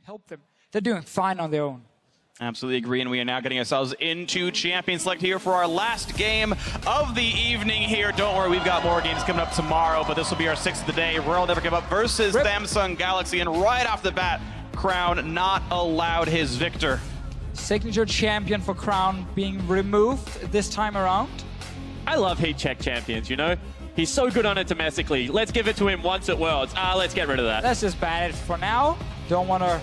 help them. They're doing fine on their own. Absolutely agree, and we are now getting ourselves into Champion Select here for our last game of the evening here. Don't worry, we've got more games coming up tomorrow, but this will be our 6th of the day. Royal Never Give Up versus Samsung Galaxy, and right off the bat, Crown not allowed his victor. Signature champion for Crown being removed this time around. I love heat check champions, you know? He's so good on it domestically. Let's give it to him once at Worlds. Let's get rid of that. Let's just ban it for now. Don't want to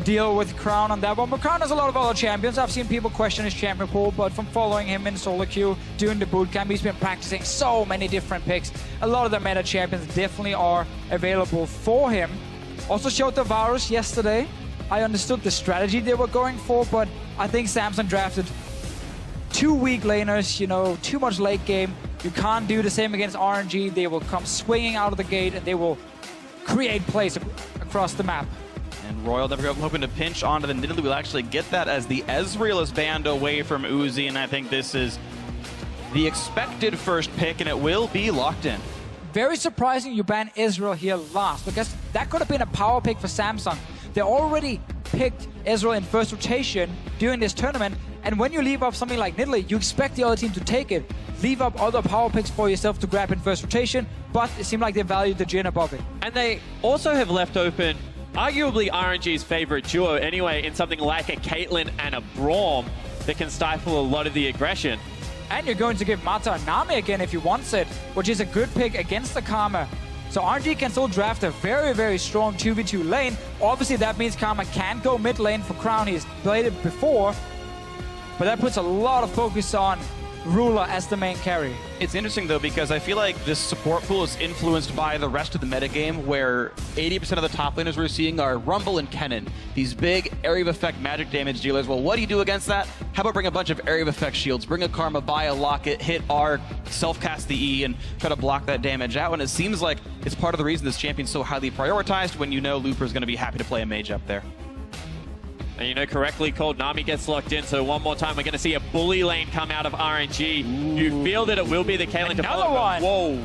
deal with Crown on that one. But Crown has a lot of other champions. I've seen people question his champion pool, but from following him in solo queue, doing the bootcamp, he's been practicing so many different picks. A lot of the meta champions definitely are available for him. Also showed the Varus yesterday. I understood the strategy they were going for, but I think Samsung drafted 2 weak laners, you know, too much late game. You can't do the same against RNG. They will come swinging out of the gate and they will create plays across the map. And Royal Never Give Up hoping to pinch onto the Nidalee. We'll actually get that as the Ezreal is banned away from Uzi, and I think this is the expected first pick, and it will be locked in. Very surprising you ban Ezreal here last, because that could have been a power pick for Samsung. They already picked Ezreal in first rotation during this tournament, and when you leave up something like Nidalee, you expect the other team to take it. Leave up other power picks for yourself to grab in first rotation, but it seemed like they valued the Jhin above it. And they also have left open arguably RNG's favorite duo anyway, in something like a Caitlyn and a Braum that can stifle a lot of the aggression. And you're going to give Mata a Nami again if he wants it, which is a good pick against the Karma. So RNG can still draft a very, very strong 2v2 lane. Obviously that means Karma can go mid lane for Crown. He's played it before, but that puts a lot of focus on Ruler as the main carry. It's interesting though, because I feel like this support pool is influenced by the rest of the metagame, where 80% of the top laners we're seeing are Rumble and Kennen, these big area of effect magic damage dealers. Well, what do you do against that? How about bring a bunch of area of effect shields, bring a Karma, buy a Locket, hit R, self-cast the E, and try to block that damage out. And it seems like it's part of the reason this champion's so highly prioritized, when you know Looper's going to be happy to play a mage up there. And you know, correctly called, Nami gets locked in, so one more time we're going to see a bully lane come out of RNG. Ooh. You feel that it will be the Caitlyn. Another one! Whoa!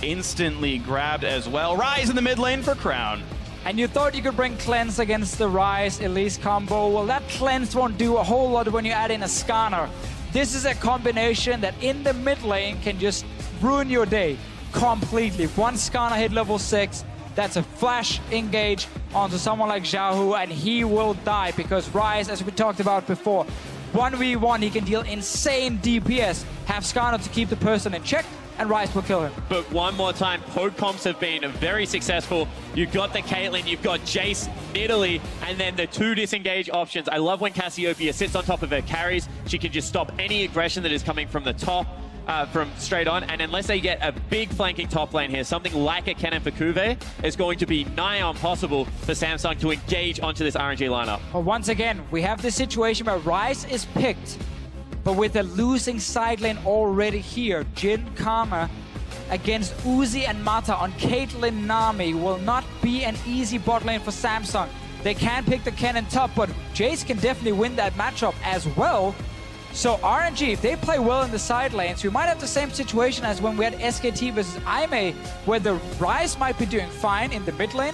Instantly grabbed as well. Rise in the mid lane for Crown. And you thought you could bring Cleanse against the Rise Elise combo. Well, that Cleanse won't do a whole lot when you add in a Scanner. This is a combination that in the mid lane can just ruin your day completely. One Scanner hit level 6. That's a flash engage onto someone like Xiaohu, and he will die because Rise, as we talked about before, 1v1, he can deal insane DPS, have Skarner to keep the person in check, and Rise will kill him. But one more time, poke comps have been very successful. You've got the Caitlyn, you've got Jace, Nidalee, and then the 2 disengage options. I love when Cassiopeia sits on top of her carries. She can just stop any aggression that is coming from the top. From straight on, and unless they get a big flanking top lane here, something like a Kennen for Kuve is going to be nigh impossible for Samsung to engage onto this RNG lineup. But once again, we have this situation where Rise is picked, but with a losing side lane already here. Jhin Karma against Uzi and Mata on Caitlyn Nami will not be an easy bot lane for Samsung. They can pick the Kennen top, but Jace can definitely win that matchup as well. So RNG, if they play well in the side lanes, we might have the same situation as when we had SKT versus Aimee, where the Rise might be doing fine in the mid lane,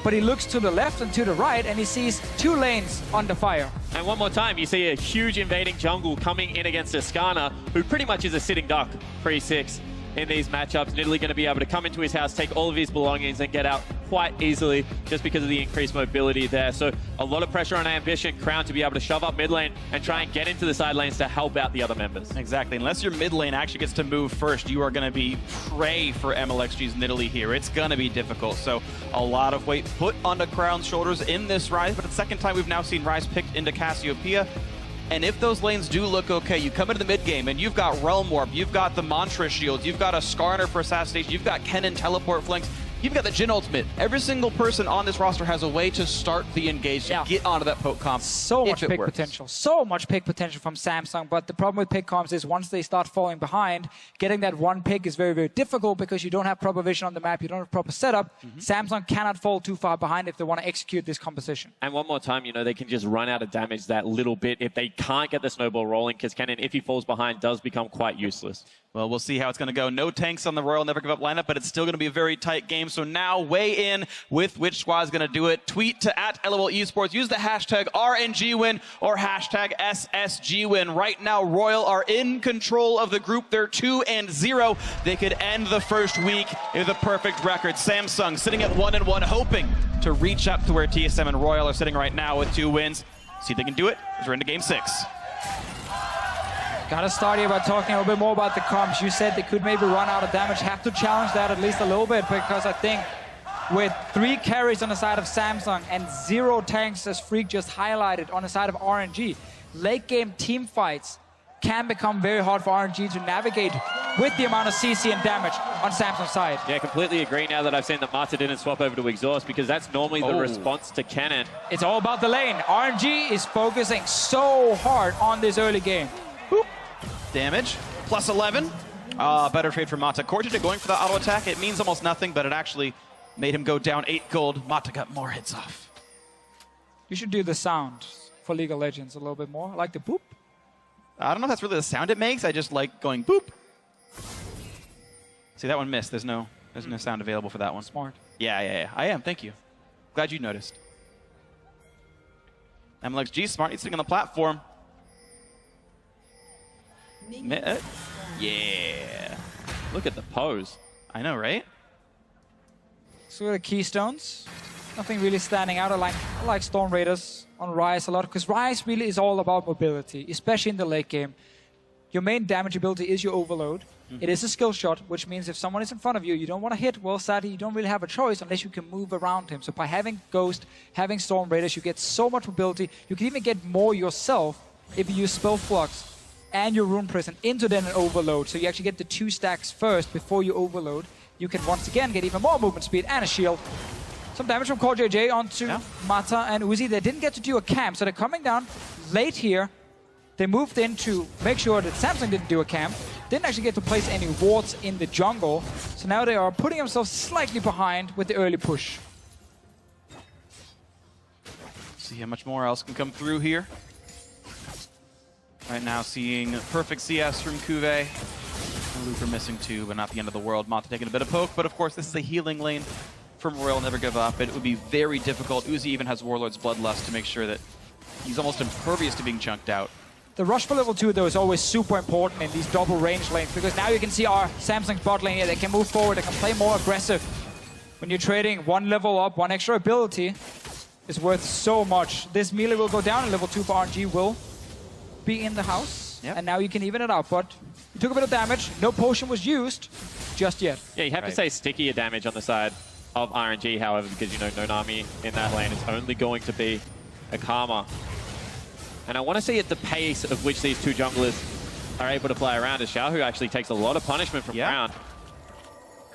but he looks to the left and to the right, and he sees 2 lanes under fire. And one more time, you see a huge invading jungle coming in against a Skarner, who pretty much is a sitting duck pre-6 in these matchups. Nidalee going to be able to come into his house, take all of his belongings, and get out quite easily just because of the increased mobility there. So a lot of pressure on Ambition Crown to be able to shove up mid lane and try and get into the side lanes to help out the other members. Exactly. Unless your mid lane actually gets to move first, you are going to be prey for MLXG's Nidalee here. It's going to be difficult. So a lot of weight put onto Crown's shoulders in this Rise, but it's the second time we've now seen Rise picked into Cassiopeia. And if those lanes do look okay, you come into the mid game and you've got Realm Warp, you've got the Mantra Shields, you've got a Skarner for Assassination, you've got Kennen teleport flanks, you've got the Jhin ultimate. Every single person on this roster has a way to start the engage, to get onto that poke comp. So much pick potential. So much pick potential from Samsung, but the problem with pick comps is once they start falling behind, getting that one pick is very, very difficult because you don't have proper vision on the map, you don't have proper setup. Samsung cannot fall too far behind if they want to execute this composition. And one more time, you know, they can just run out of damage that little bit if they can't get the snowball rolling, because Kennen, if he falls behind, does become quite useless. Well, we'll see how it's going to go. No tanks on the Royal Never Give Up lineup, but it's still going to be a very tight game. So now weigh in with which squad is going to do it. Tweet to @LOL Esports. Use the hashtag RNGWin or hashtag SSGWin. Right now, Royal are in control of the group. They're 2-0. They could end the first week with a perfect record. Samsung sitting at 1-1, hoping to reach up to where TSM and Royal are sitting right now with 2 wins. See if they can do it as we're into Game 6. Gotta start here by talking a little bit more about the comps. You said they could maybe run out of damage. Have to challenge that at least a little bit, because I think with 3 carries on the side of Samsung and 0 tanks, as Freak just highlighted, on the side of RNG, late game team fights can become very hard for RNG to navigate with the amount of CC and damage on Samsung's side. Yeah, completely agree now that I've seen that Mata didn't swap over to Exhaust, because that's normally the response to Cannon. It's all about the lane. RNG is focusing so hard on this early game. Boop. Damage, plus 11. Better trade for Mata. Cortita going for the auto attack. It means almost nothing, but it actually made him go down 8 gold. Mata got more hits off. You should do the sound for League of Legends a little bit more. I like the boop. I don't know if that's really the sound it makes. I just like going boop. See, that one missed. There's no sound available for that one. Smart. Yeah. I am. Thank you. Glad you noticed. MLXG smart. He's sitting on the platform. Yeah. Look at the pose. I know, right? So the Keystones. Nothing really standing out. I like Storm Raiders on Ryze a lot, because Ryze really is all about mobility, especially in the late game. Your main damage ability is your overload. It is a skill shot, which means if someone is in front of you, you don't want to hit, well, sadly, you don't really have a choice unless you can move around him. So by having Ghost, having Storm Raiders, you get so much mobility. You can even get more yourself if you use Spell Flux and your Rune Prison into then an overload. So you actually get the 2 stacks first before you overload. You can once again get even more movement speed and a shield. Some damage from CoreJJ onto Mata and Uzi. They didn't get to do a camp, so they're coming down late here. They moved in to make sure that Samsung didn't do a camp. Didn't actually get to place any wards in the jungle. So now they are putting themselves slightly behind with the early push. See how much more else can come through here. Right now seeing perfect CS from Cuvée. Looper missing 2, but not the end of the world. Mata taking a bit of poke, but of course this is a healing lane from Royal Never Give Up. It would be very difficult. Uzi even has Warlord's Bloodlust to make sure that he's almost impervious to being chunked out. The rush for level 2, though, is always super important in these double range lanes, because now you can see our Samsung bot lane here. They can move forward, they can play more aggressive. When you're trading 1 level up, 1 extra ability is worth so much. This melee will go down, and level 2 for RNG will be in the house. And now you can even it out, but you took a bit of damage. No potion was used just yet. Yeah, you have to say stickier damage on the side of RNG, however, because you know Nonami in that lane is only going to be a Karma. And I want to see at the pace of which these 2 junglers are able to play around, as Xiao, who actually takes a lot of punishment from Crown.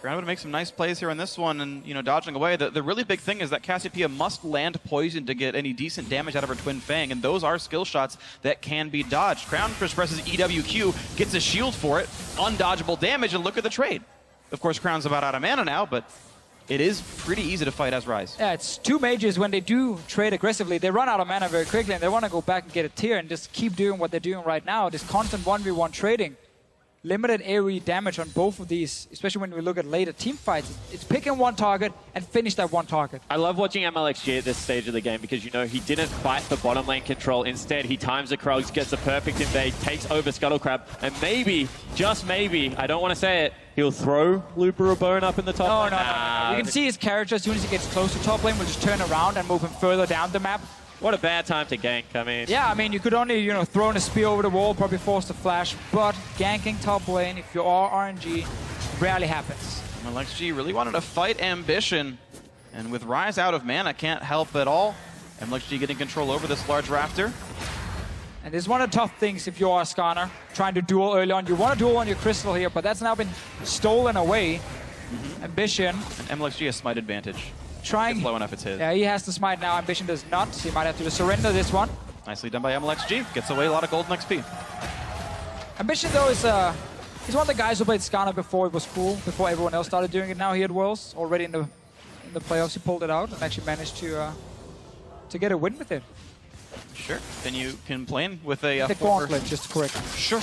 Crown would make some nice plays here on this one and, you know, dodging away. The really big thing is that Cassiopeia must land poison to get any decent damage out of her Twin Fang, and those are skill shots that can be dodged. Crown just presses EWQ, gets a shield for it, undodgeable damage, and look at the trade. Of course, Crown's about out of mana now, but it is pretty easy to fight as Ryze. Yeah, it's 2 mages. When they do trade aggressively, they run out of mana very quickly, and they want to go back and get a tier and just keep doing what they're doing right now. This constant 1v1 trading. Limited AoE damage on both of these, especially when we look at later team fights. It's picking 1 target and finish that 1 target. I love watching MLXG at this stage of the game, because, you know, he didn't fight for bottom lane control. Instead, he times the Krugs, gets a perfect invade, takes over Scuttle Crab, and maybe, just maybe, I don't want to say it, he'll throw Looper a bone up in the top lane. No. You can see his character, as soon as he gets close to top lane, will just turn around and move him further down the map. What a bad time to gank, I mean. Yeah, I mean, you could only, you know, throw in a spear over the wall, probably force the flash, but ganking top lane, if you are RNG, rarely happens. MLXG really wanted to fight Ambition, and with Ryze out of mana, can't help at all. MLXG getting control over this large raptor. And this is one of the tough things if you are a Skarner, trying to duel early on. You want to duel on your Crystal here, but that's now been stolen away. Ambition. And MLXG has smite advantage. Trying. It's low enough, it's his. Yeah, he has the smite now. Ambition does not. So he might have to surrender this one. Nicely done by MLXG. Gets away a lot of gold and XP. Ambition, though, is he's one of the guys who played Skarner before it was cool, before everyone else started doing it. Now here at Worlds, already in the playoffs, he pulled it out and actually managed to get a win with it. Sure. Then you can play with a the gauntlet, just to correct. Sure.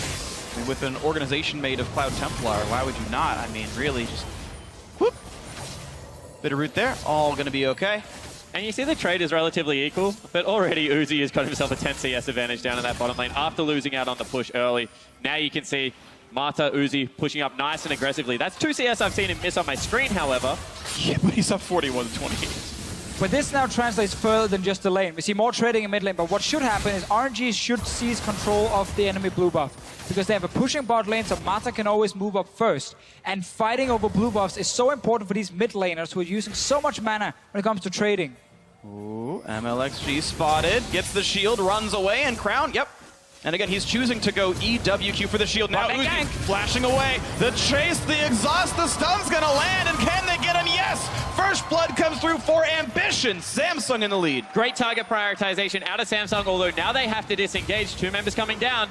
I mean, with an organization made of Cloud Templar, why would you not? I mean, really, just whoop. Bit of root there, all gonna be okay. And you see the trade is relatively equal, but already Uzi has got himself a 10 CS advantage down in that bottom lane after losing out on the push early. Now you can see Mata, Uzi pushing up nice and aggressively. That's 2 CS I've seen him miss on my screen, however. Yeah, but he's up 41-28. But this now translates further than just the lane. We see more trading in mid lane, but what should happen is RNG should seize control of the enemy blue buff. Because they have a pushing bot lane, so Mata can always move up first. And fighting over blue buffs is so important for these mid laners who are using so much mana when it comes to trading. Ooh, MLXG spotted, gets the shield, runs away, and Crown, yep. And again, he's choosing to go EWQ for the shield. Now Uzi flashing away. The chase, the exhaust, the stun's gonna land, and can they get him? Yes! First blood comes through for Ambition. Samsung in the lead. Great target prioritization out of Samsung, although now they have to disengage. 2 members coming down.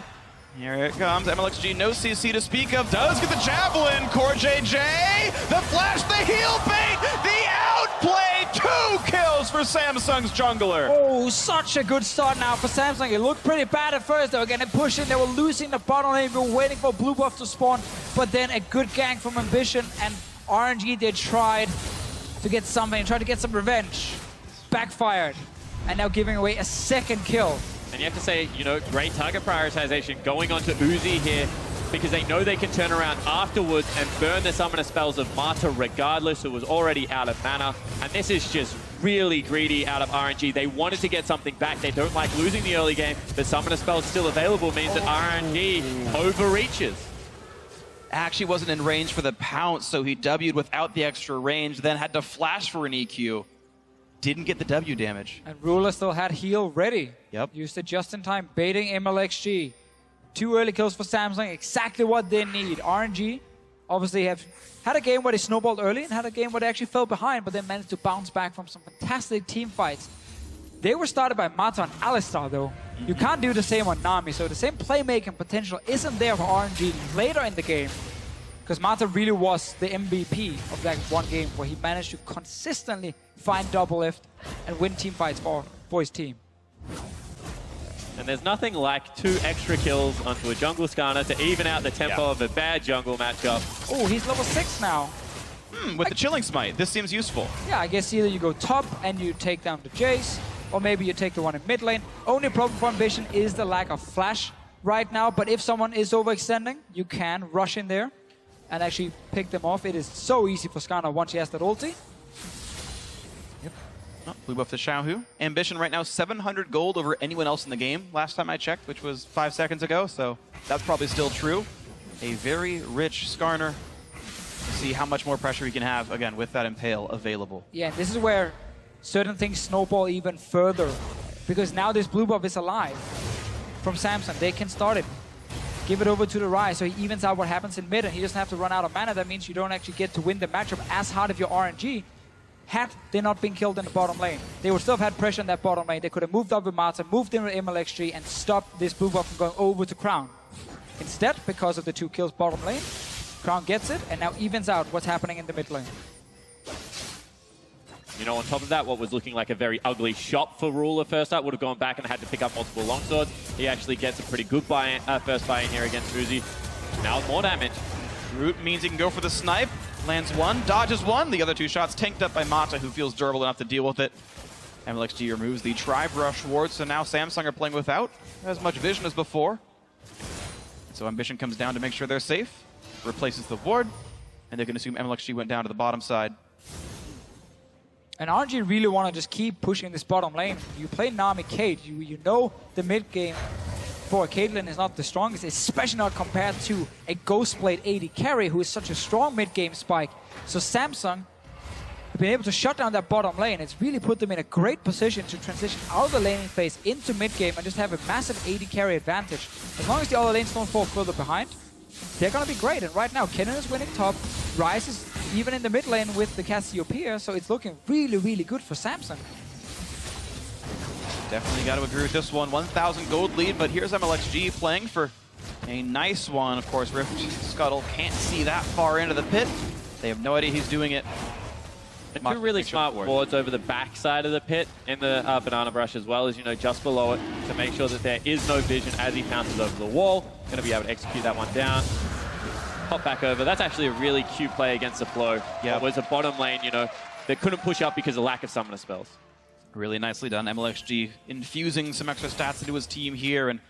Here it comes. MLXG, no CC to speak of. Does get the javelin. Core JJ, the flash, the heal bait, the outplay. 2 kills for Samsung's jungler. Oh, such a good start now for Samsung. It looked pretty bad at first. They were getting pushed in. They were losing the bottom lane. They were waiting for blue buff to spawn. But then a good gank from Ambition, and RNG, they tried to get something, tried to get some revenge. Backfired. And now giving away a second kill. And you have to say, you know, great target prioritization going on to Uzi here, because they know they can turn around afterwards and burn the summoner spells of Mata regardless, who was already out of mana. And this is just really greedy out of RNG. They wanted to get something back. They don't like losing the early game. The summoner spell still available means that RNG overreaches. Actually wasn't in range for the pounce, so he W'd without the extra range, then had to flash for an EQ. Didn't get the W damage. And Ruler still had heal ready. Yep. Used it just in time, baiting MLXG. 2 early kills for Samsung, exactly what they need. RNG obviously have had a game where they snowballed early and had a game where they actually fell behind, but then managed to bounce back from some fantastic team fights. They were started by Mata and Alistar though. You can't do the same on Nami, so the same playmaking potential isn't there for RNG later in the game. Because Mata really was the MVP of that one game where he managed to consistently find double lift and win team fights for his team. And there's nothing like 2 extra kills onto a jungle Skarner to even out the tempo of a bad jungle matchup. Oh, he's level 6 now. With the Chilling Smite, this seems useful. Yeah, I guess either you go top and you take down the Jace, or maybe you take the one in mid lane. Only problem for Ambition is the lack of flash right now, but if someone is overextending, you can rush in there and actually pick them off. It is so easy for Skarner once he has that ulti. Yep. Oh, blue buff to Xiaohu. Ambition right now 700 gold over anyone else in the game last time I checked, which was 5 seconds ago, so that's probably still true. A very rich Skarner. To see how much more pressure he can have, again, with that Impale available. Yeah, this is where certain things snowball even further, because now this blue buff is alive from Samsung. They can start it. Give it over to the Rise, so he evens out what happens in mid, and he doesn't have to run out of mana. That means you don't actually get to win the matchup as hard if you're RNG. Had they not been killed in the bottom lane, they would still have had pressure in that bottom lane. They could have moved up with Mata, moved in with MLXG, and stopped this blue buff from going over to Crown. Instead, because of the 2 kills bottom lane, Crown gets it, and now evens out what's happening in the mid lane. You know, on top of that, what was looking like a very ugly shot for Ruler first up would have gone back and had to pick up multiple longswords. He actually gets a pretty good first buy-in here against Uzi. Now more damage. Root means he can go for the snipe. Lands 1, dodges 1. The other 2 shots tanked up by Mata, who feels durable enough to deal with it. MLXG removes the Tri-Brush ward, so now Samsung are playing without as much vision as before. So Ambition comes down to make sure they're safe. Replaces the ward, and they can assume MLXG went down to the bottom side. And RNG really want to just keep pushing this bottom lane. You play Nami Cade, you know the mid game for Caitlyn is not the strongest, especially not compared to a Ghostblade AD carry who is such a strong mid game spike. So Samsung have been able to shut down that bottom lane. It's really put them in a great position to transition out of the laning phase into mid game and just have a massive AD carry advantage. As long as the other lanes don't fall further behind, they're going to be great. And right now, Kennen is winning top. Ryze is even in the mid lane with the Cassiopeia, so it's looking really, really good for Samsung. Definitely got to agree with this one. 1,000 gold lead, but here's MLXG playing for a nice one. Of course, Rift Scuttle can't see that far into the pit. They have no idea he's doing it. And two really smart wards over the back side of the pit in the banana brush as well as, you know, just below it to make sure that there is no vision as he pounces over the wall. Going to be able to execute that one down. Pop back over. That's actually a really cute play against the flow. Yeah, it was a bottom lane, you know, they couldn't push up because of lack of summoner spells. Really nicely done. MLXG infusing some extra stats into his team here, and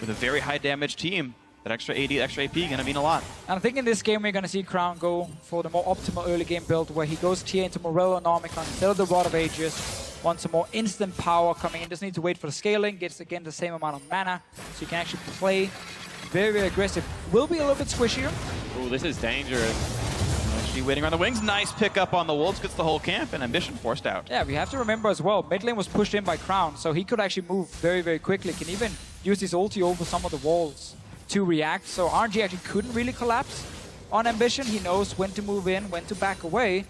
with a very high damage team, that extra AD, extra AP going to mean a lot. And I think in this game we're going to see Crown go for the more optimal early game build where he goes tier into Morello and Omicron instead of the Rod of Ages. Wants some more instant power coming in. Doesn't need to wait for the scaling. Gets again the same amount of mana. So you can actually play very, very aggressive. Will be a little bit squishier. Ooh, this is dangerous. MLXG waiting around the wings. Nice pick up on the Wolves. Gets the whole camp and Ambition forced out. Yeah, we have to remember as well, mid lane was pushed in by Crown. So he could actually move very, very quickly. Can even use his ulti over some of the walls to react. So RNG actually couldn't really collapse on Ambition. He knows when to move in, when to back away.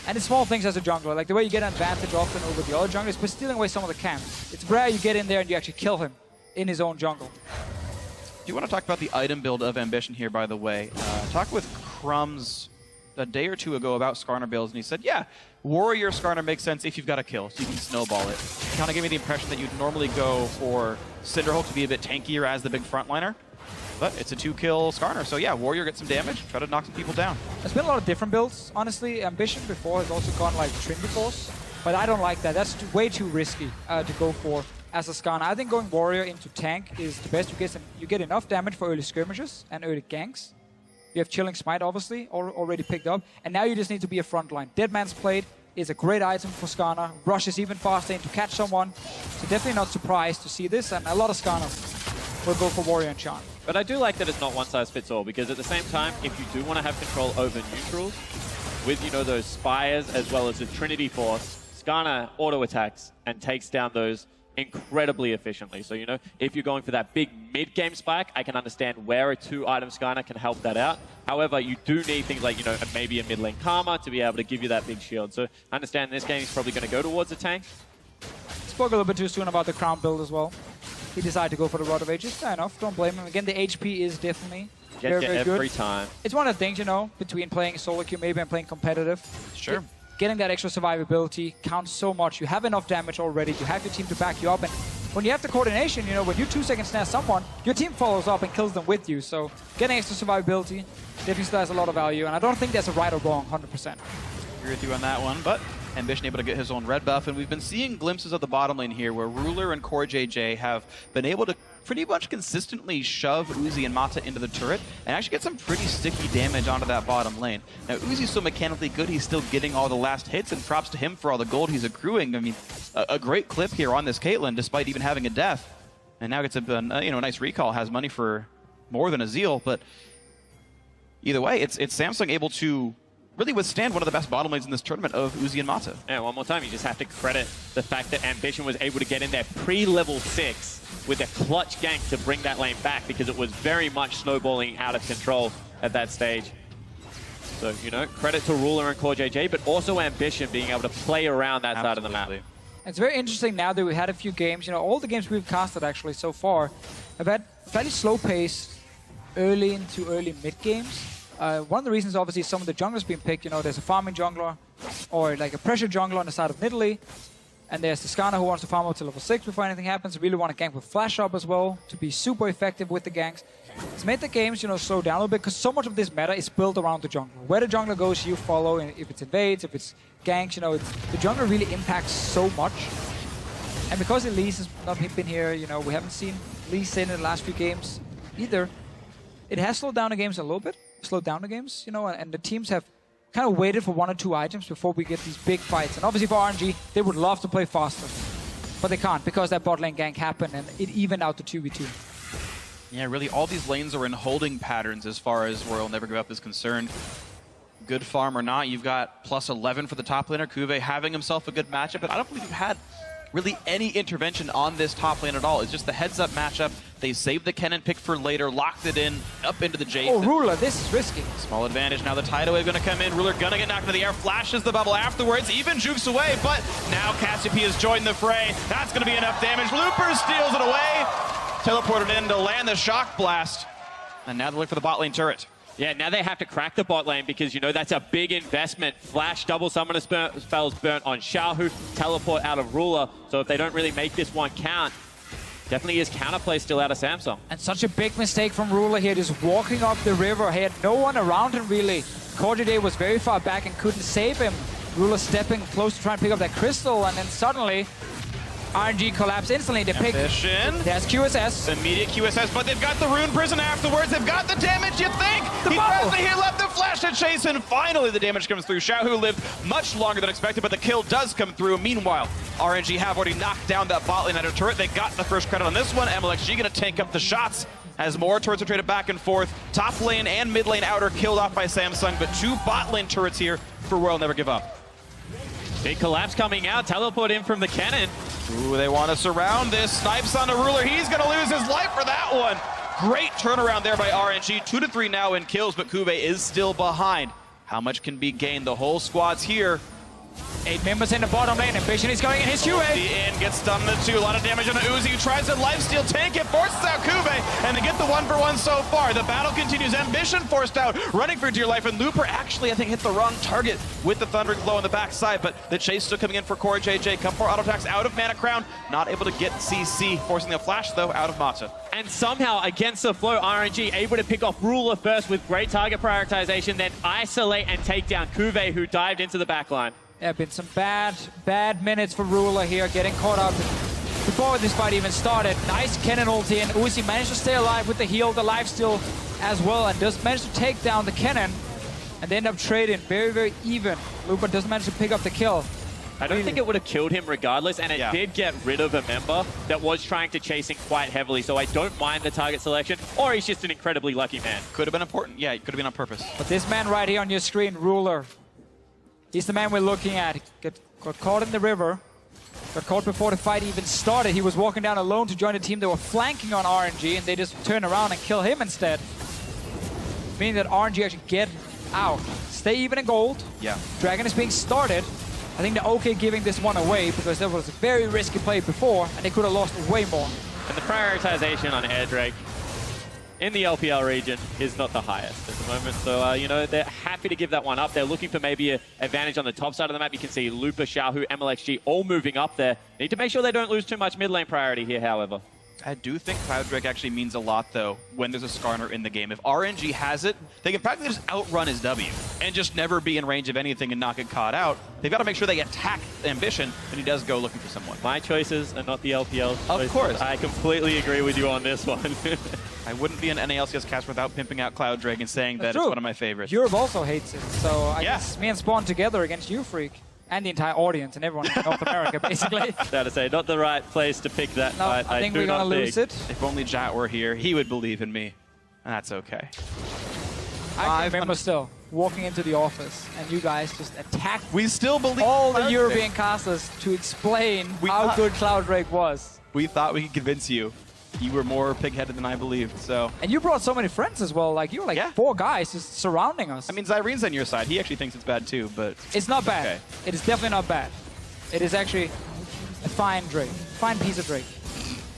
And it's small things as a jungler, like the way you get an advantage often over the other junglers, but stealing away some of the camps. It's rare you get in there and you actually kill him in his own jungle. Do you want to talk about the item build of Ambition here, by the way? Talked with Crumbs a day or two ago about Skarner builds, and he said, yeah, Warrior Skarner makes sense if you've got a kill, so you can snowball it. Kind of gave me the impression that you'd normally go for Cinderhulk to be a bit tankier as the big frontliner. But it's a 2-kill Skarner, so yeah, Warrior gets some damage, try to knock some people down. There's been a lot of different builds, honestly. Ambition before has also gone like Trinity Force, but I don't like that. That's way too risky to go for as a Skarner. I think going Warrior into tank is the best. You get enough damage for early skirmishes and early ganks. You have Chilling Smite, obviously, already picked up, and now you just need to be a frontline. Dead Man's Plate is a great item for Skarner. Rushes even faster in to catch someone, so definitely not surprised to see this, and a lot of Skarners will go for Warrior and Chant. But I do like that it's not one size fits all, because at the same time, if you do want to have control over neutrals, with, you know, those Spires as well as the Trinity Force, Skarner auto-attacks and takes down those incredibly efficiently. So, you know, if you're going for that big mid-game spike, I can understand where a 2-item Skarner can help that out. However, you do need things like, you know, maybe a mid-lane Karma to be able to give you that big shield. So I understand in this game he's probably going to go towards the tank. Spoke a little bit too soon about the Crown build as well. He decided to go for the Rod of Ages. Fair enough. Don't blame him. Again, the HP is definitely very, very good. Every time. It's one of the things, you know, between playing solo queue maybe and playing competitive. Sure. Getting that extra survivability counts so much. You have enough damage already. You have your team to back you up. And when you have the coordination, you know, when you 2 seconds snare someone, your team follows up and kills them with you. So getting extra survivability definitely still has a lot of value. And I don't think there's a right or wrong, 100%. Agree with you on that one, but Ambition able to get his own red buff, and we've been seeing glimpses of the bottom lane here where Ruler and Core JJ have been able to pretty much consistently shove Uzi and Mata into the turret and actually get some pretty sticky damage onto that bottom lane. Now, Uzi's so mechanically good, he's still getting all the last hits, and props to him for all the gold he's accruing. I mean, a great clip here on this Caitlyn, despite even having a death. And now gets a you know, nice recall, has money for more than a Zeal, but either way, it's Samsung able to really withstand one of the best bottom lanes in this tournament of Uzi and Mata. Yeah, one more time, you just have to credit the fact that Ambition was able to get in there pre-level 6 with a clutch gank to bring that lane back, because it was very much snowballing out of control at that stage. So, you know, credit to Ruler and Core JJ, but also Ambition being able to play around that side of the map. It's very interesting now that we've had a few games. You know, all the games we've casted actually so far have had fairly slow pace early into early mid games. One of the reasons, obviously, some of the junglers being picked, you know, there's a farming jungler or like a pressure jungler on the side of Nidalee, and there's the Skarner who wants to farm up to level 6 before anything happens. Really want to gank with flash up as well to be super effective with the ganks. It's made the games, you know, slow down a little bit because so much of this meta is built around the jungler. Where the jungler goes, you follow, and if it's invades, if it's ganks, you know, the jungler really impacts so much. And because Elise has not been here, you know, we haven't seen Elise in the last few games either. It has slowed down the games a little bit. Slowed down the games, you know, and the teams have kind of waited for 1 or 2 items before we get these big fights. And obviously for RNG, they would love to play faster, but they can't because that bot lane gank happened and it evened out the 2v2. Yeah, really, all these lanes are in holding patterns as far as Royal Never Give Up is concerned. Good farm or not, you've got plus 11 for the top laner, Kuve having himself a good matchup, but I don't believe you've had really any intervention on this top lane at all. It's just the heads-up matchup. They saved the Kennen pick for later, locked it in, up into the Jace. Oh, Ruler, this is risky. Small advantage. Now the Tidal Wave going to come in. Ruler going to get knocked into the air, flashes the bubble afterwards, even jukes away, but now Cassiopeia has joined the fray. That's going to be enough damage. Looper steals it away. Teleported in to land the Shock Blast. And now they look for the bot lane turret. Yeah, now they have to crack the bot lane because, you know, that's a big investment. Flash, double summoner spells burnt on Xiaohu, teleport out of Ruler. So if they don't really make this one count, definitely is counterplay still out of Samsung. And such a big mistake from Ruler here, just walking up the river. He had no one around him, really. Cordiday was very far back and couldn't save him. Ruler stepping close to try and pick up that crystal, and then suddenly RNG collapse instantly. They pick. There's QSS. Immediate QSS, but they've got the Rune Prison afterwards. They've got the damage, you think? He grabs the heal up, the flash to chase, and finally the damage comes through. Xiaohu lived much longer than expected, but the kill does come through. Meanwhile, RNG have already knocked down that bot lane at a turret. They got the first credit on this one. MLXG gonna tank up the shots as more turrets are traded back and forth. Top lane and mid lane outer killed off by Samsung, but 2 bot lane turrets here for Royal Never Give Up. Big collapse coming out, teleport in from the cannon. Ooh, they want to surround this. Snipes on the Ruler. He's going to lose his life for that one. Great turnaround there by RNG. 2 to 3 now in kills, but Kube is still behind. How much can be gained? The whole squad's here. 8 members in the bottom lane. Ambition is going in his QA. The in gets stunned the 2. A lot of damage on the Uzi, who tries to lifesteal tank it, forces out Kube, and they get the 1-for-1 so far. The battle continues. Ambition forced out, running for dear life, and Looper actually, I think, hit the wrong target with the Thundering Blow on the backside, but the chase still coming in for Core JJ. Couple more auto attacks out of Mana Crown, not able to get CC, forcing the flash, though, out of Mata. And somehow, against the flow, RNG able to pick off Ruler first with great target prioritization, then isolate and take down Kube, who dived into the backline. Yeah, been some bad minutes for Ruler here, getting caught up before this fight even started. Nice cannon ulti, and Uzi managed to stay alive with the heal, the lifesteal as well, and does manage to take down the cannon. And they end up trading very even. Looper doesn't manage to pick up the kill. I don't think it would have killed him regardless, and it did get rid of a member that was trying to chase him quite heavily, so I don't mind the target selection, or he's just an incredibly lucky man. Could have been important. Yeah, it could have been on purpose. But this man right here on your screen, Ruler, he's the man we're looking at. Got caught in the river. Got caught before the fight even started. He was walking down alone to join a team that were flanking on RNG, and they just turn around and kill him instead. Meaning that RNG actually get out. Stay even in gold. Yeah. Dragon is being started. I think they're okay giving this one away because that was a very risky play before, and they could have lost way more. And the prioritization on Air Drake in the LPL region is not the highest at the moment. So, you know, they're happy to give that one up. They're looking for maybe an advantage on the top side of the map. You can see Looper, Xiaohu, MLXG all moving up there. Need to make sure they don't lose too much mid lane priority here, however. I do think Cloud Drake actually means a lot, though, when there's a Skarner in the game. If RNG has it, they can practically just outrun his W and just never be in range of anything and not get caught out. They've got to make sure they attack Ambition, and he does go looking for someone. My choices are not the LPL choices. Of course. I completely agree with you on this one. I wouldn't be an NALCS cast without pimping out Cloud Drake and saying that it's one of my favorites. Europe also hates it, so I guess me and Spawn together against you, Freak. And the entire audience and everyone in North America, basically. Fair to say, not the right place to pick that fight. I think we're going to lose it. If only Jat were here, he would believe in me. And that's okay. I remember still walking into the office and you guys just attacked we still believe all the European casters to explain how good Cloud Drake was. We thought we could convince you. You were more pig-headed than I believed, so... And you brought so many friends as well. Like, you were like 4 guys just surrounding us. I mean, Zyrene's on your side. He actually thinks it's bad too, but... It's not bad. Okay. It is definitely not bad. It is actually a fine Drake. Fine piece of Drake.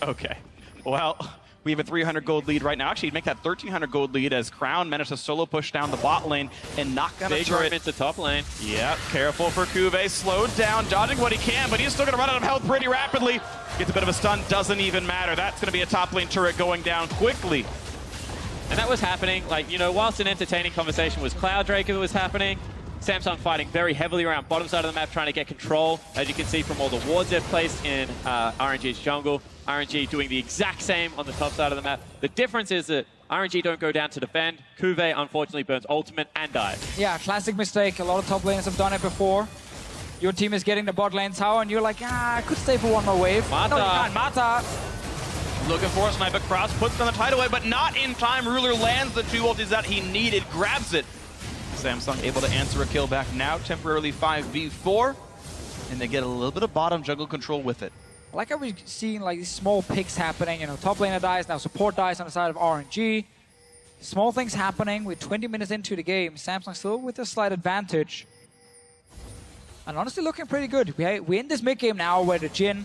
Okay. Well, we have a 300 gold lead right now. Actually, make that 1,300 gold lead as Crown managed to solo push down the bot lane and knock down a turret. Big into top lane. Yep, careful for Kube. Slowed down, dodging what he can, but he's still going to run out of health pretty rapidly. Gets a bit of a stun, doesn't even matter. That's going to be a top lane turret going down quickly. And that was happening, like, you know, whilst an entertaining conversation was Cloud Drake, it was happening. Samsung fighting very heavily around bottom side of the map, trying to get control, as you can see from all the wards they've placed in RNG's jungle. RNG doing the exact same on the top side of the map. The difference is that RNG don't go down to defend. Kube, unfortunately, burns ultimate and dies. Yeah, classic mistake. A lot of top laners have done it before. Your team is getting the bot lane tower, and you're like, I could stay for one more wave. Mata. No, you can't. Mata. Looking for a sniper cross, puts on the tide away, but not in time. Ruler lands the 2 ultis that he needed, grabs it. Samsung able to answer a kill back now, temporarily 5v4, and they get a little bit of bottom jungle control with it. I like how we're seeing like these small picks happening. You know, top laner dies, now support dies on the side of RNG. Small things happening. We're 20 minutes into the game. Samsung still with a slight advantage. And honestly looking pretty good. We're in this mid game now where the Jhin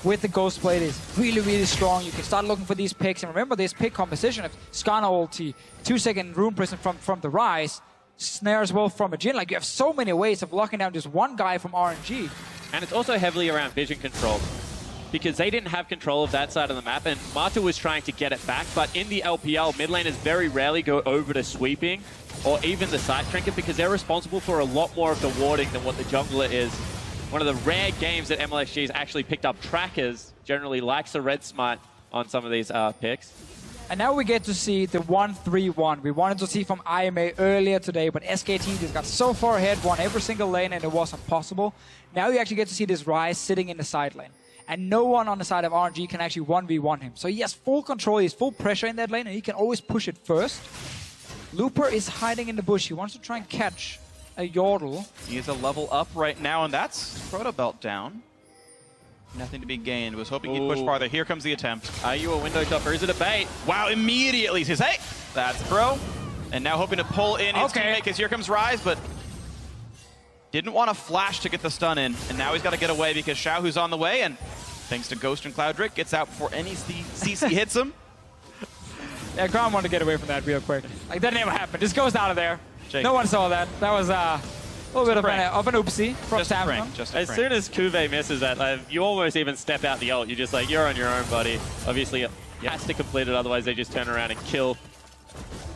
with the Ghost Blade is really, really strong. You can start looking for these picks. And remember this pick composition of Skarner ulti, 2-second Rune Prison from the Rise, Snare as well from a Jhin. Like, you have so many ways of locking down just one guy from RNG. And it's also heavily around vision control, because they didn't have control of that side of the map, and Mata was trying to get it back, but in the LPL, mid laners very rarely go over to sweeping or even the side trinket, because they're responsible for a lot more of the warding than what the jungler is. One of the rare games that MLXG has actually picked up trackers, generally likes the red smite on some of these picks. And now we get to see the 1-3-1 we wanted to see from IMA earlier today, but SKT just got so far ahead, won every single lane, and it wasn't possible. Now you actually get to see this Ryze sitting in the side lane. And no one on the side of RNG can actually 1v1 him. So he has full control, he has full pressure in that lane, and he can always push it first. Looper is hiding in the bush. He wants to try and catch a Yordle. He is a level up right now, and that's Proto Belt down. Nothing to be gained. Was hoping he'd push farther. Here comes the attempt. Are you a window shopper? Is it a bait? Wow, immediately says, hey, that's Pro. And now hoping to pull in his teammate, because here comes Ryze, but didn't want to flash to get the stun in. And now he's got to get away because Xiao, who's on the way, and thanks to Ghost and Cloudrick, gets out before any CC hits him. Yeah, Crown wanted to get away from that real quick. Like, that never happened. Just goes out of there. Jake. No one saw that. That was a little bit of an oopsie from Samsung. As soon as Kuve misses that, you almost even step out the ult. You're just like, you're on your own, buddy. Obviously, he has to complete it, otherwise they just turn around and kill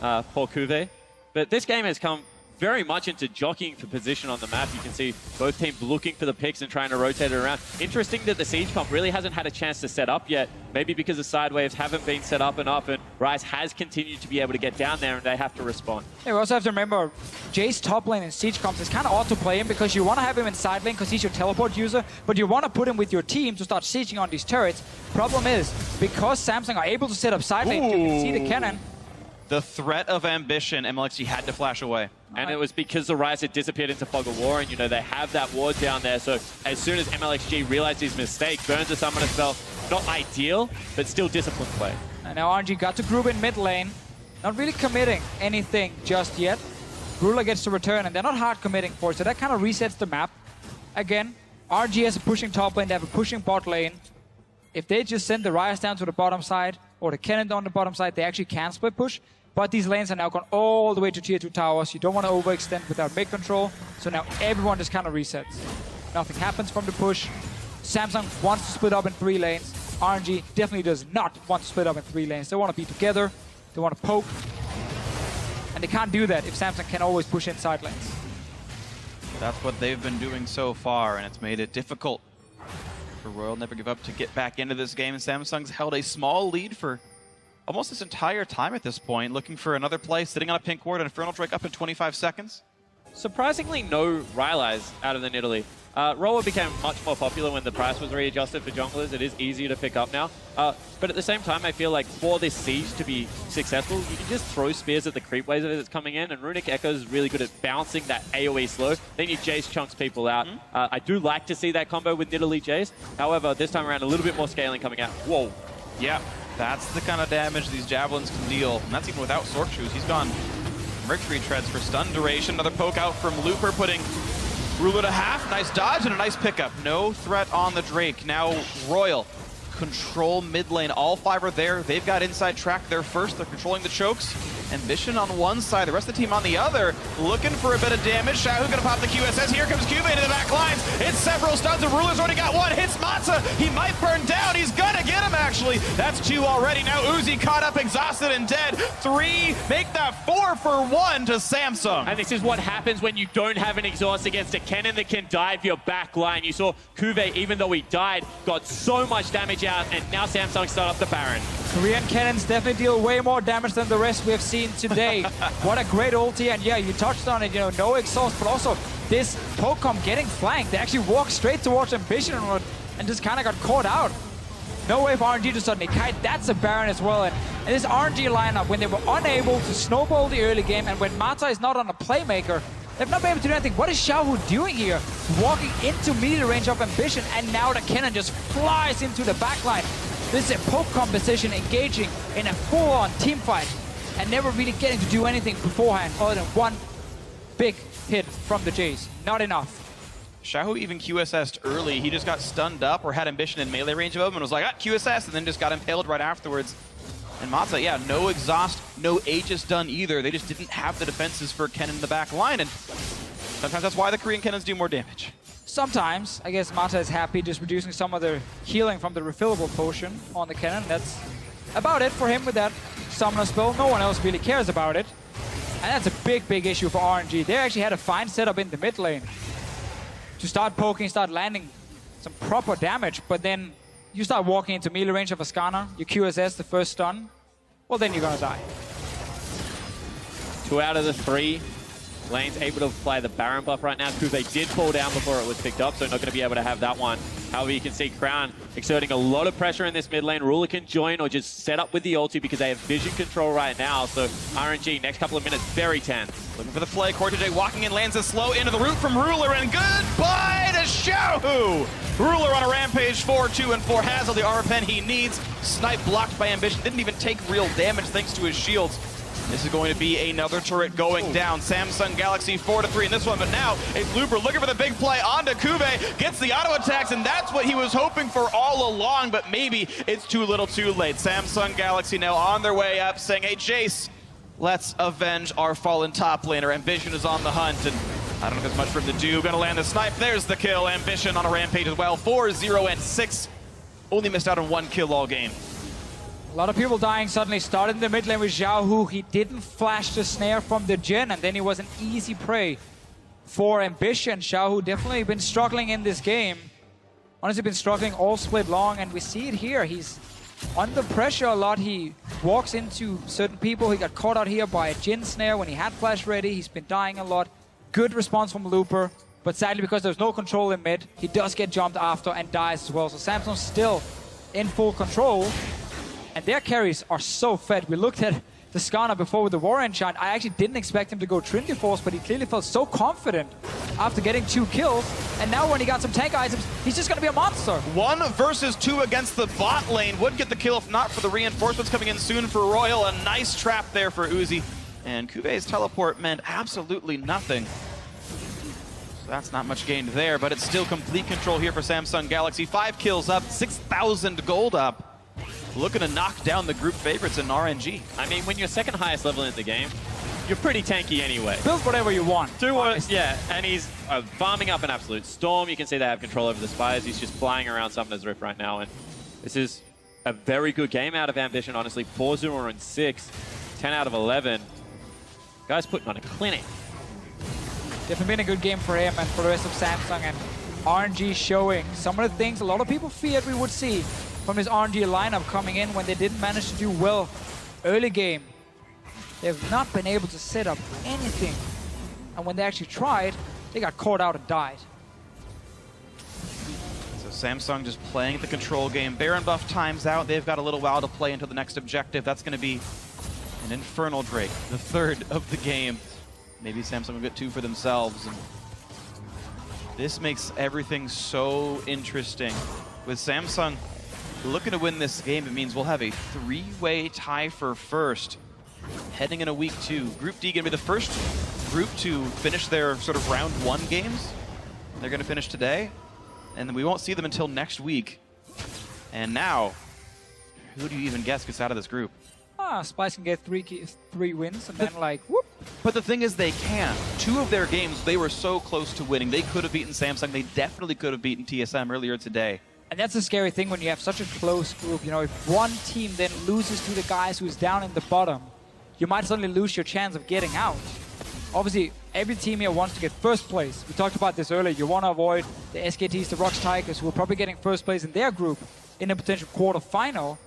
poor Kuve. But this game has come very much into jockeying for position on the map. You can see both teams looking for the picks and trying to rotate it around. Interesting that the Siege comp really hasn't had a chance to set up yet. Maybe because the side waves haven't been set up enough, and Ryze has continued to be able to get down there, and they have to respond. Yeah, we also have to remember, Jay's top lane in Siege comps is kind of odd to play him, because you want to have him in side lane because he's your teleport user, but you want to put him with your team to start sieging on these turrets. Problem is, because Samsung are able to set up side lane, you can see the cannon. The threat of ambition, MLXG had to flash away. And it was because the Ryze had disappeared into Fog of War, and you know they have that ward down there, so as soon as MLXG realized his mistake, burns a summoner spell, not ideal, but still disciplined play. And now RNG got to group in mid lane, not really committing anything just yet. Grula gets to return, and they're not hard committing for it, so that kind of resets the map. Again, RNG has a pushing top lane, they have a pushing bot lane. If they just send the Ryze down to the bottom side, or the cannon on the bottom side, they actually can split push. But these lanes are now gone all the way to tier 2 towers. You don't want to overextend without mid control. So now everyone just kind of resets. Nothing happens from the push. Samsung wants to split up in 3 lanes. RNG definitely does not want to split up in 3 lanes. They want to be together. They want to poke. And they can't do that if Samsung can always push inside lanes. That's what they've been doing so far, and it's made it difficult for Royal Never Give Up to get back into this game. And Samsung's held a small lead for almost this entire time at this point, looking for another play, sitting on a pink ward, and Infernal Drake up in 25 seconds. Surprisingly, no Rylai's out of the Nidalee. Roller became much more popular when the price was readjusted for junglers. It is easier to pick up now. But at the same time, I feel like for this siege to be successful, you can just throw spears at the creep waves as it's coming in, and Runic Echo is really good at bouncing that AoE slow. Then you Jace chunks people out. I do like to see that combo with Nidalee Jace. However, this time around, a little bit more scaling coming out. Whoa. Yeah, that's the kind of damage these javelins can deal. And that's even without Sork Shoes. He's gone Mercury Treads for stun duration. Another poke out from Looper, putting Rula to half. Nice dodge and a nice pickup. No threat on the Drake. Now Royal control mid lane. All 5 are there. They've got inside track there first. They're controlling the chokes. Ambition on one side, the rest of the team on the other, looking for a bit of damage. Shahu gonna pop the QSS. Here comes Cube into the back lines. It's several stuns, and Ruler's already got one. Hits Matza. He might burn down. He's gonna get him, actually. That's 2 already. Now Uzi caught up, exhausted, and dead. 3, make that 4 for 1 to Samsung. And this is what happens when you don't have an exhaust against a cannon that can dive your back line. You saw Kuve, even though he died, got so much damage out, and now Samsung start up the Baron. Korean cannons definitely deal way more damage than the rest we have seen today. What a great ulti, and yeah, you touched on it, you know, no exhaust, but also this Pokemon getting flanked. They actually walked straight towards Ambition and just kind of got caught out. No way for RNG to suddenly kite. That's a Baron as well. And this RNG lineup, when they were unable to snowball the early game, and when Mata is not on a playmaker, they've not been able to do anything. What is Xiaohu doing here? Walking into melee range of Ambition, and now the cannon just flies into the backline. This is a poke composition engaging in a full-on team fight and never really getting to do anything beforehand other than one big hit from the Jays. Not enough. Xiaohu even QSS'd early. He just got stunned up or had Ambition in melee range of him and was like, ah, QSS, and then just got impaled right afterwards. And Mata, yeah, no exhaust, no Aegis done either. They just didn't have the defenses for Ken in the back line, and sometimes that's why the Korean cannons do more damage. Sometimes, I guess Mata is happy just reducing some of the healing from the refillable potion on the cannon. That's about it for him with that summoner spell. No one else really cares about it. And that's a big, big issue for RNG. They actually had a fine setup in the mid lane to start poking, start landing some proper damage, but then you start walking into melee range of Ascana, you QSS the first stun, well then you're gonna die. 2 out of the 3 lanes able to apply the Baron buff right now. Kuve did fall down before it was picked up, so not going to be able to have that one. However, you can see Crown exerting a lot of pressure in this mid lane. Ruler can join or just set up with the ulti because they have vision control right now. So RNG, next couple of minutes, very tense. Looking for the play. Cortege walking in, lands a slow into the root from Ruler, and goodbye to Xiaohu! Ruler on a rampage, 4-2 and 4 has all the armor pen he needs. Snipe blocked by Ambition, didn't even take real damage thanks to his shields. This is going to be another turret going down. Samsung Galaxy 4-3 in this one, but now it's Looper looking for the big play onto Kube, gets the auto attacks, and that's what he was hoping for all along, but maybe it's too little too late. Samsung Galaxy now on their way up, saying, hey, Jace, let's avenge our fallen top laner. Ambition is on the hunt, and I don't know if there's much for him to do. Gonna land the snipe, there's the kill. Ambition on a rampage as well, 4-0 and 6. Only missed out on 1 kill all game. A lot of people dying suddenly. Started in the mid lane with Xiaohu. He didn't flash the snare from the Jhin, and then he was an easy prey for Ambition. Xiaohu definitely been struggling in this game. Honestly, been struggling all split long, and we see it here. He's under pressure a lot. He walks into certain people. He got caught out here by a Jhin snare when he had flash ready. He's been dying a lot. Good response from Looper, but sadly, because there's no control in mid, he does get jumped after and dies as well. So Samsung's still in full control. And their carries are so fed. We looked at the Skarner before with the War Enchant. I actually didn't expect him to go Trinity Force, but he clearly felt so confident after getting 2 kills. And now when he got some tank items, he's just going to be a monster. 1 versus 2 against the bot lane. Would get the kill if not for the reinforcements coming in soon for Royal. A nice trap there for Uzi. And Kuve's teleport meant absolutely nothing. So that's not much gained there, but it's still complete control here for Samsung Galaxy. 5 kills up, 6,000 gold up. Looking to knock down the group favorites in RNG. I mean, when you're second highest level in the game, you're pretty tanky anyway. Build whatever you want. Yeah, and he's farming up an absolute storm. You can see they have control over the Spires. He's just flying around Summoner's Rift right now, and this is a very good game out of Ambition, honestly. 4-0 and 6, 10 out of 11. Guys putting on a clinic. Definitely been a good game for him and for the rest of Samsung, and RNG showing some of the things a lot of people feared we would see from his RNG lineup coming in when they didn't manage to do well early game. They've not been able to set up anything. And when they actually tried, they got caught out and died. So Samsung just playing the control game. Baron buff times out. They've got a little while to play until the next objective. That's going to be an Infernal Drake, the 3rd of the game. Maybe Samsung will get 2 for themselves. And this makes everything so interesting. With Samsung looking to win this game, it means we'll have a 3-way tie for first heading into week 2. Group D going to be the first group to finish their sort of round 1 games. They're going to finish today, and we won't see them until next week. And now, who do you even guess gets out of this group? Spice can get 3 wins, and then like, whoop. But the thing is, they can. 2 of their games, they were so close to winning. They could have beaten Samsung. They definitely could have beaten TSM earlier today. And that's a scary thing when you have such a close group. You know, if one team then loses to the guys who's down in the bottom, you might suddenly lose your chance of getting out. Obviously, every team here wants to get first place. We talked about this earlier. You want to avoid the SKTs, the Rocks Tigers, who are probably getting first place in their group in a potential quarterfinal.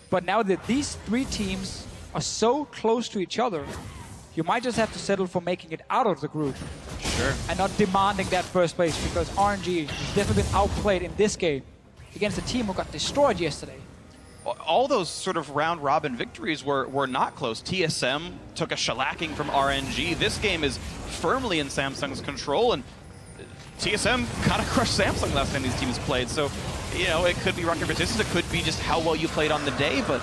But now that these 3 teams are so close to each other, you might just have to settle for making it out of the group. Sure. And not demanding that first place, because RNG has definitely been outplayed in this game against a team who got destroyed yesterday. All those sort of round-robin victories were not close. TSM took a shellacking from RNG. This game is firmly in Samsung's control, and TSM kind of crushed Samsung last time these teams played. So, you know, it could be rocket resistance. It could be just how well you played on the day, but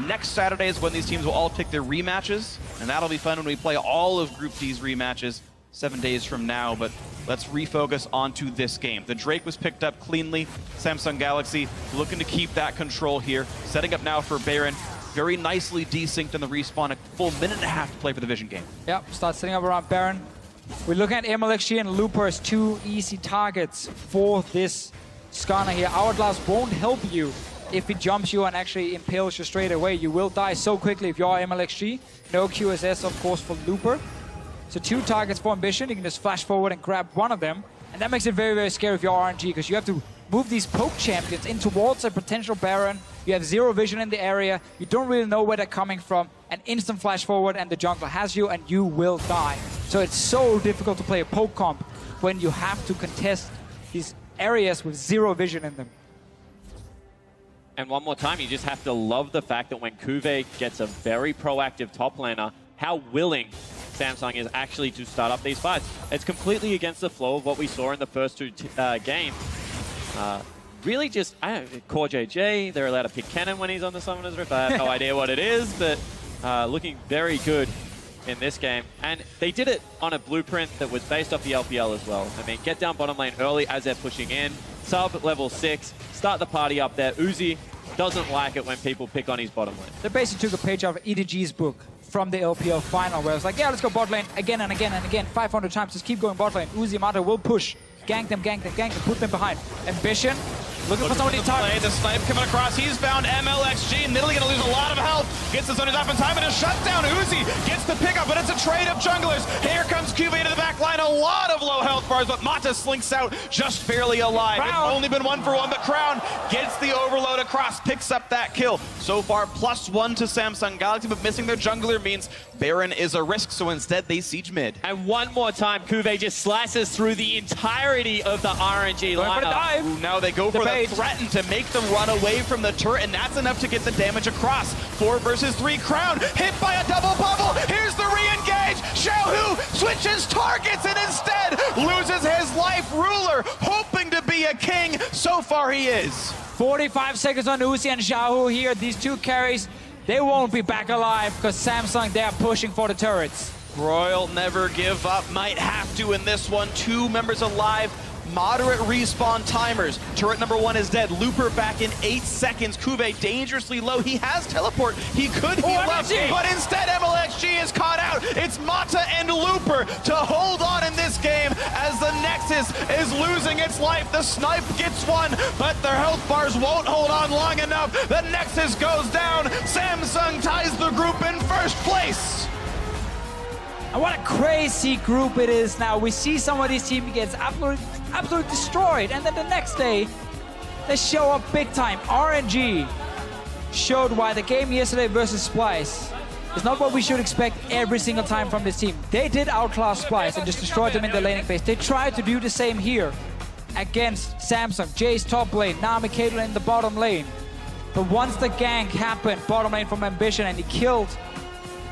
next Saturday is when these teams will all pick their rematches, and that'll be fun when we play all of Group D's rematches. 7 days from now, but let's refocus onto this game. The Drake was picked up cleanly. Samsung Galaxy looking to keep that control here. Setting up now for Baron. Very nicely desynced in the respawn. A full minute and a half to play for the Vision game. Yep, start setting up around Baron. We're looking at MLXG and Looper as two easy targets for this Skarner here. Hourglass won't help you if he jumps you and actually impales you straight away. You will die so quickly if you're MLXG. No QSS, of course, for Looper. So two targets for Ambition. You can just flash forward and grab one of them. And that makes it very, very scary if you're RNG, because you have to move these poke champions in towards a potential Baron. You have zero vision in the area. You don't really know where they're coming from. An instant flash forward and the jungler has you and you will die. So it's so difficult to play a poke comp when you have to contest these areas with zero vision in them. And one more time, you just have to love the fact that when Kuve gets a very proactive top laner, how willing Samsung is actually to start up these fights. It's completely against the flow of what we saw in the first two games. Really just, Core JJ, they're allowed to pick Cannon when he's on the Summoner's Rift. I have no idea what it is, but looking very good in this game. And they did it on a blueprint that was based off the LPL as well. I mean, get down bottom lane early as they're pushing in, sub level 6, start the party up there. Uzi doesn't like it when people pick on his bottom lane. They basically took a page out of EDG's book from the LPL final, where it's like, yeah, let's go bot lane again and again and again, 500 times, just keep going bot lane. Uzi Mata will push, gank them, put them behind. Ambition, looking for somebody to target. The snipe coming across, he's found MLXG. Nidalee gonna lose a lot of health. Gets the Zone up in time and a shutdown. Uzi gets the pickup, but it's a trade of junglers. Here comes QV into the back line, a lot of low health bars, but Mata slinks out just barely alive. It's only been 1-for-1, but Crown gets the overload across, picks up that kill. So far, +1 to Samsung Galaxy, but missing their jungler means Baron is a risk, so instead they siege mid. And one more time, Kuve just slices through the entirety of the RNG lineup. Ooh, now they go for the threaten to make them run away from the turret, and that's enough to get the damage across. 4 versus 3, Crown hit by a double bubble. Here's the re-engage. Xiaohu switches targets and instead loses his life. Ruler hoping to be a king. So far he is. 45 seconds on Uzi and Xiaohu here. These two carries, they won't be back alive because Samsung, they're pushing for the turrets. Royal never give up. Might have to in this one. 2 members alive. Moderate respawn timers. Turret number 1 is dead. Looper back in 8 seconds. Kuve dangerously low. He has teleport. He could heal up, but instead MLXG is caught out. It's Mata and Looper to hold on in this game as the Nexus is losing its life. The snipe gets one, but their health bars won't hold on long enough. The Nexus goes down. Samsung ties the group in first place. And what a crazy group it is now. We see some of these teams gets absolutely destroyed, and then the next day, they show up big time. RNG showed why the game yesterday versus Splice is not what we should expect every single time from this team. They did outclass Splice and just destroyed them in the laning phase. They tried to do the same here against Samsung. Jay's top lane, Nami Caitlyn in the bottom lane. But once the gank happened, bottom lane from Ambition, and he killed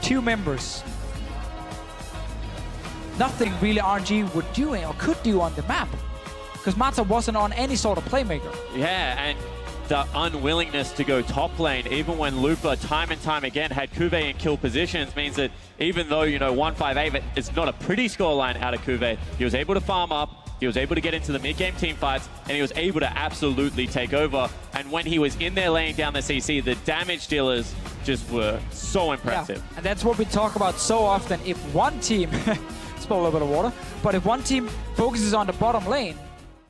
2 members, nothing really RNG would do or could do on the map, because Mata wasn't on any sort of playmaker. Yeah, and the unwillingness to go top lane, even when Looper time and time again had Kuve in kill positions, means that even though, you know, 158 is not a pretty scoreline out of Kuve, he was able to farm up, he was able to get into the mid-game team fights, and he was able to absolutely take over. And when he was in there laying down the CC, the damage dealers just were so impressive. Yeah, and that's what we talk about so often. If one team... spill a little bit of water, but if one team focuses on the bottom lane,